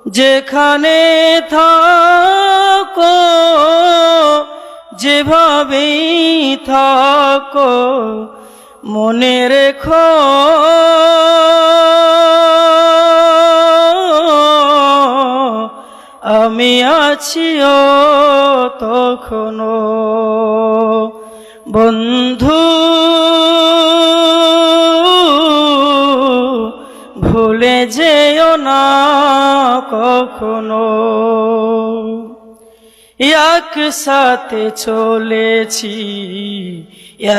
যেখানে থাকো যেভাবেই থাকো মনে রেখো আমি আছিও তখনো। বন্ধু ভুলে যেও না কখনো। একসাথে চলেছি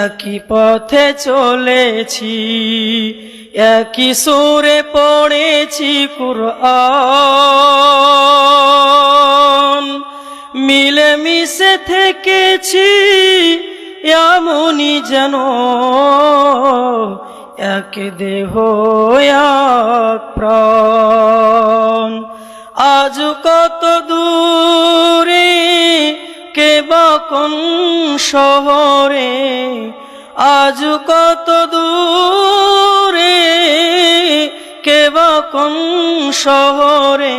একই পথে চলেছি একই সুরে পড়েছি কুরআন। মিলেমিশে থেকেছি এমনই যেন এক দেহ এক প্রাণ। আজ কত দূরে কে বা কোন শহরে, আজ কত দূরে কে বা কোন শহরে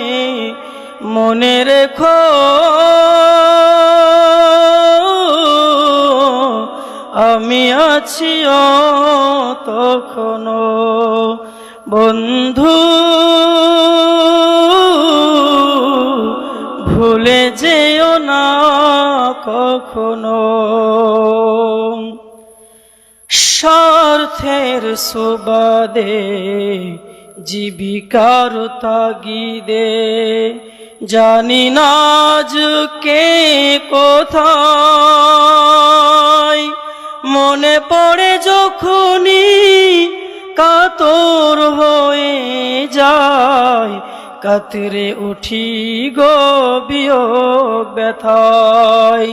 মনে রেখো আমি আছিও তখনো। বন্ধু ভুলে যেও না কখনো। স্বার্থের সুবাদে জীবিকার তাগিদে জানি না আজ কে কোথায়, মনে পড়ে যখনই কাতর হয়ে যায় কাতরে উঠি গো বিয়োগ ব্যথায়।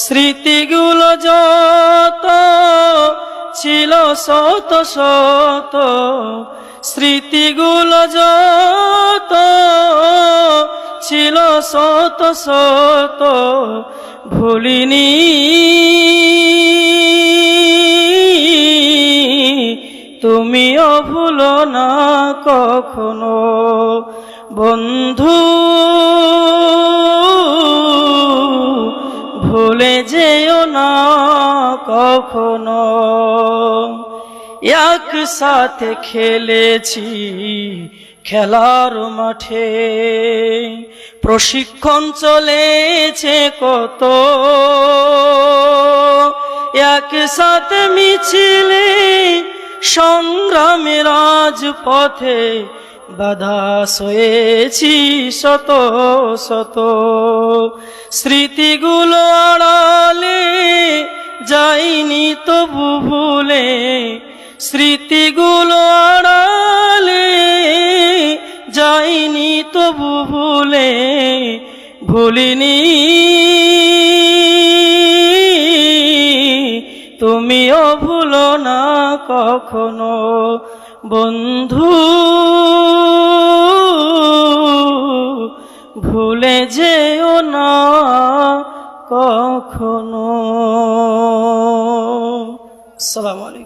স্মৃতিগুলো যত ছিল শত শত, স্মৃতিগুলো যত ছিল শত শত ভুলিনি তুমিও ভুলো না কখনো। বন্ধু ভুলে যেও না কখনো। একসাথে খেলেছি খেলার মাঠে, প্রশিক্ষণ চলেছে কত, একসাথে মিছিলে সংগ্রামের রাজপথে বাধা সয়েছি শত শত। স্মৃতিগুলো আড়ালে যাইনি তবু ভুলে, স্মৃতিগুলো আড়ালে যাইনি তবু ভুলে, ভুলিনি তুমিও ভুলো না কখনো। বন্ধু ভুলে যেও না কখনো। আসসালামু আলাইকুম।